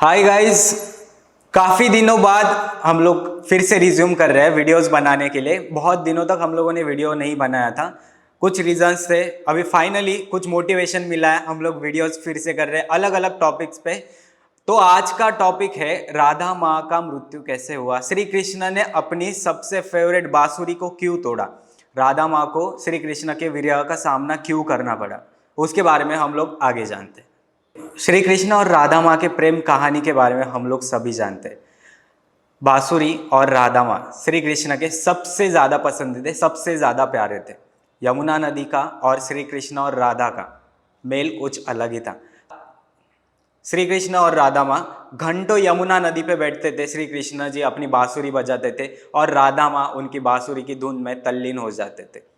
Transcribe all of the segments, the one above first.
Hi guys, काफ़ी दिनों बाद हम लोग फिर से रिज्यूम कर रहे हैं वीडियोस बनाने के लिए। बहुत दिनों तक हम लोगों ने वीडियो नहीं बनाया था, कुछ रीजंस थे। अभी फाइनली कुछ मोटिवेशन मिला है, हम लोग वीडियोस फिर से कर रहे हैं अलग अलग टॉपिक्स पे। तो आज का टॉपिक है राधा माँ का मृत्यु कैसे हुआ, श्री कृष्ण ने अपनी सबसे फेवरेट बांसुरी को क्यों तोड़ा, राधा माँ को श्री कृष्ण के विरह का सामना क्यों करना पड़ा, उसके बारे में हम लोग आगे जानते हैं। श्री कृष्ण और राधा माँ के प्रेम कहानी के बारे में हम लोग सभी जानते हैं। बांसुरी और राधा माँ श्री कृष्ण के सबसे ज़्यादा पसंदीदा, सबसे ज़्यादा प्यारे थे। यमुना नदी का और श्री कृष्ण और राधा का मेल कुछ अलग ही था। श्री कृष्ण और राधा माँ घंटों यमुना नदी पे बैठते थे, श्री कृष्ण जी अपनी बांसुरी बजाते थे और राधा माँ उनकी बांसुरी की धुन में तल्लीन हो जाते थे।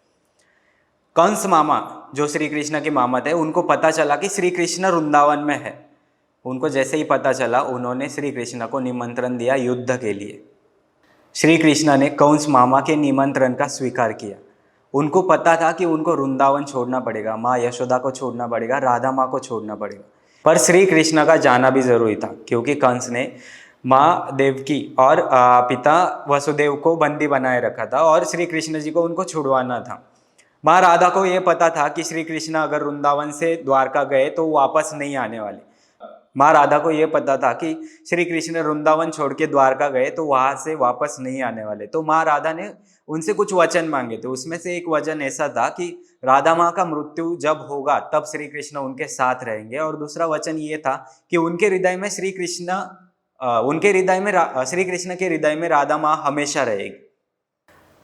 कंस मामा, जो श्री कृष्ण के मामा थे, उनको पता चला कि श्री कृष्ण वृंदावन में है। उनको जैसे ही पता चला, उन्होंने श्री कृष्ण को निमंत्रण दिया युद्ध के लिए। श्री कृष्ण ने कंस मामा के निमंत्रण का स्वीकार किया। उनको पता था कि उनको वृंदावन छोड़ना पड़ेगा, माँ यशोदा को छोड़ना पड़ेगा, राधा माँ को छोड़ना पड़ेगा, पर श्री कृष्ण का जाना भी जरूरी था, क्योंकि कंस ने माँ देवकी और पिता वसुदेव को बंदी बनाए रखा था और श्री कृष्ण जी को उनको छुड़वाना था। माँ राधा को यह पता था कि श्री कृष्ण अगर वृंदावन से द्वारका गए तो वापस नहीं आने वाले। माँ राधा को यह पता था कि श्री कृष्ण वृंदावन छोड़ के द्वारका गए तो वहां से वापस नहीं आने वाले। तो माँ राधा ने उनसे कुछ वचन मांगे थे। उसमें से एक वचन ऐसा था कि राधा माँ का मृत्यु जब होगा तब श्री कृष्ण उनके साथ रहेंगे, और दूसरा वचन ये था कि उनके हृदय में श्री कृष्ण श्री कृष्ण के हृदय में राधा माँ हमेशा रहेगी।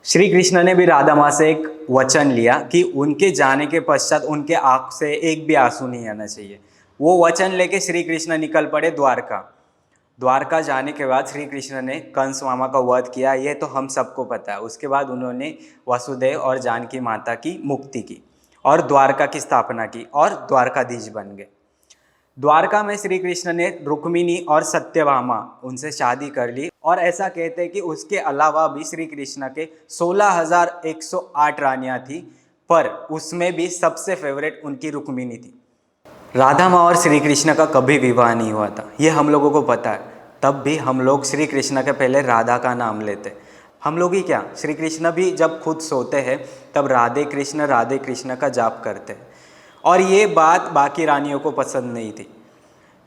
श्री कृष्ण ने भी राधा माँ से एक वचन लिया कि उनके जाने के पश्चात उनके आंख से एक भी आंसू नहीं आना चाहिए। वो वचन लेके श्री कृष्ण निकल पड़े द्वारका। द्वारका जाने के बाद श्री कृष्ण ने कंस मामा का वध किया, ये तो हम सबको पता है। उसके बाद उन्होंने वसुदेव और जानकी माता की मुक्ति की और द्वारका की स्थापना की और द्वारकाधीश बन गए। द्वारका में श्री कृष्ण ने रुक्मिणी और सत्यभामा उनसे शादी कर ली, और ऐसा कहते हैं कि उसके अलावा भी श्री कृष्ण के 16,108 रानियां थी, पर उसमें भी सबसे फेवरेट उनकी रुक्मिणी थी। राधा माँ और श्री कृष्ण का कभी विवाह नहीं हुआ था, ये हम लोगों को पता है। तब भी हम लोग श्री कृष्ण के पहले राधा का नाम लेते। हम लोग ही क्या, श्री कृष्ण भी जब खुद सोते हैं तब राधे कृष्ण का जाप करते हैं, और ये बात बाकी रानियों को पसंद नहीं थी।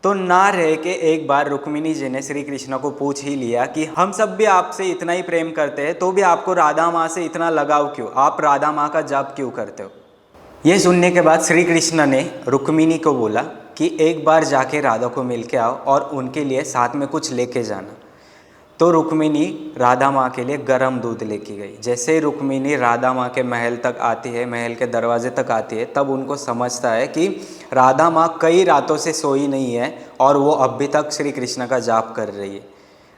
तो ना रह के एक बार रुक्मिणी जी ने श्री कृष्ण को पूछ ही लिया कि हम सब भी आपसे इतना ही प्रेम करते हैं, तो भी आपको राधा माँ से इतना लगाव क्यों, आप राधा माँ का जाप क्यों करते हो। ये सुनने के बाद श्री कृष्ण ने रुक्मिणी को बोला कि एक बार जाके राधा को मिल के आओ और उनके लिए साथ में कुछ लेके जाना। तो रुक्मिणी राधा माँ के लिए गर्म दूध लेके गई। जैसे ही रुक्मिणी राधा माँ के महल तक आती है, महल के दरवाजे तक आती है, तब उनको समझता है कि राधा माँ कई रातों से सोई नहीं है और वो अभी तक श्री कृष्ण का जाप कर रही है।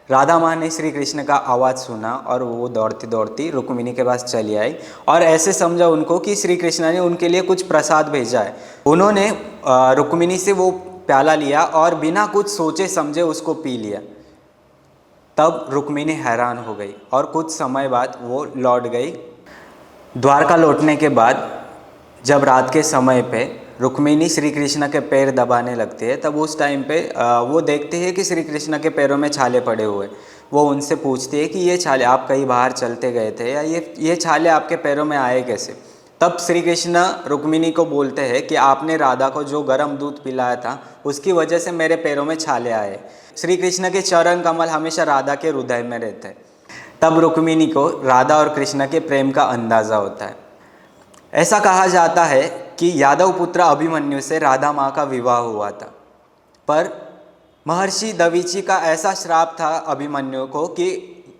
राधा माँ ने श्री कृष्ण का आवाज़ सुना और वो दौड़ती दौड़ती रुक्मिणी के पास चली आई और ऐसे समझा उनको कि श्री कृष्ण ने उनके लिए कुछ प्रसाद भेजा है। उन्होंने रुक्मिणी से वो प्याला लिया और बिना कुछ सोचे समझे उसको पी लिया। तब रुक्मिणी हैरान हो गई और कुछ समय बाद वो लौट गई। द्वारका लौटने के बाद जब रात के समय पे रुक्मिणी श्री कृष्ण के पैर दबाने लगती है, तब उस टाइम पे वो देखती है कि श्री कृष्ण के पैरों में छाले पड़े हुए। वो उनसे पूछती है कि ये छाले आप कहीं बाहर चलते गए थे या ये छाले आपके पैरों में आए कैसे। तब श्री कृष्ण रुक्मिणी को बोलते हैं कि आपने राधा को जो गर्म दूध पिलाया था उसकी वजह से मेरे पैरों में छाले आए। श्री कृष्ण के चरण कमल हमेशा राधा के हृदय में रहते हैं। तब रुक्मिणी को राधा और कृष्ण के प्रेम का अंदाज़ा होता है। ऐसा कहा जाता है कि यादव पुत्र अभिमन्यु से राधा माँ का विवाह हुआ था, पर महर्षि दवीची का ऐसा श्राप था अभिमन्यु को कि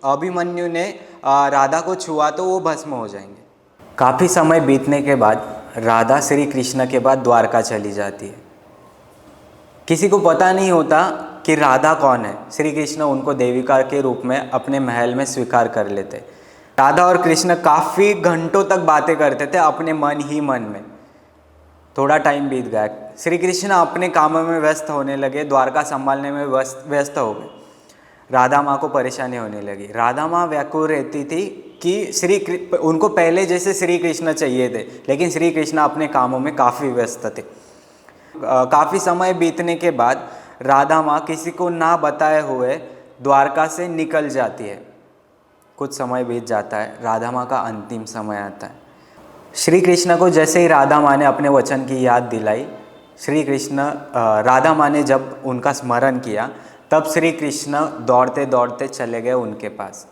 अभिमन्यु ने राधा को छुआ तो वो भस्म हो जाएंगे। काफ़ी समय बीतने के बाद राधा श्री कृष्ण के बाद द्वारका चली जाती है। किसी को पता नहीं होता कि राधा कौन है। श्री कृष्ण उनको देविका के रूप में अपने महल में स्वीकार कर लेते। राधा और कृष्ण काफ़ी घंटों तक बातें करते थे अपने मन ही मन में। थोड़ा टाइम बीत गया, श्री कृष्ण अपने कामों में व्यस्त होने लगे, द्वारका संभालने में व्यस्त हो गए। राधा माँ को परेशानी होने लगी। राधा माँ व्याकुल रहती थी कि उनको पहले जैसे श्री कृष्ण चाहिए थे, लेकिन श्री कृष्ण अपने कामों में काफ़ी व्यस्त थे। काफ़ी समय बीतने के बाद राधा माँ किसी को ना बताए हुए द्वारका से निकल जाती है। कुछ समय बीत जाता है, राधा माँ का अंतिम समय आता है। श्री कृष्ण को जैसे ही राधा माँ ने अपने वचन की याद दिलाई, श्री कृष्ण राधा माँ ने जब उनका स्मरण किया, तब श्री कृष्ण दौड़ते दौड़ते चले गए उनके पास।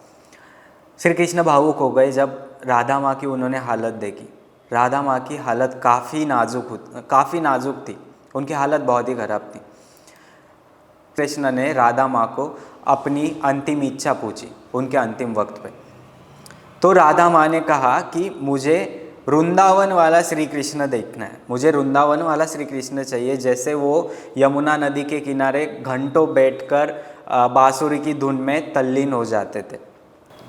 श्री कृष्ण भावुक हो गए जब राधा माँ की उन्होंने हालत देखी। राधा माँ की हालत काफ़ी नाजुक थी, उनकी हालत बहुत ही ख़राब थी। कृष्ण ने राधा माँ को अपनी अंतिम इच्छा पूछी उनके अंतिम वक्त पे। तो राधा माँ ने कहा कि मुझे वृंदावन वाला श्री कृष्ण देखना है, मुझे वृंदावन वाला श्री कृष्ण चाहिए, जैसे वो यमुना नदी के किनारे घंटों बैठकर बांसुरी की धुन में तल्लीन हो जाते थे।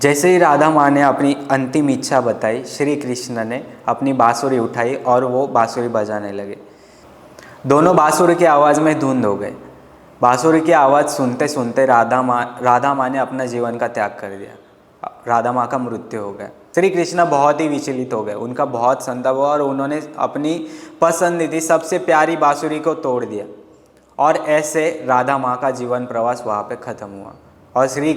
जैसे ही राधा माँ ने अपनी अंतिम इच्छा बताई, श्री कृष्ण ने अपनी बांसुरी उठाई और वो बांसुरी बजाने लगे। दोनों बांसुरी की आवाज़ में धुंध हो गए। बांसुरी की आवाज़ सुनते सुनते राधा माँ ने अपना जीवन का त्याग कर दिया। राधा माँ का मृत्यु हो गया। श्री कृष्ण बहुत ही विचलित हो गए, उनका बहुत संताप हुआ और उन्होंने अपनी पसंदीदा सबसे प्यारी बांसुरी को तोड़ दिया। और ऐसे राधा माँ का जीवन प्रवास वहाँ पे ख़त्म हुआ। और श्री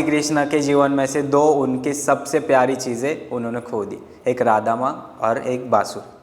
कृष्ण के जीवन में से दो उनकी सबसे प्यारी चीज़ें उन्होंने खो दी, एक राधा माँ और एक बांसुरी।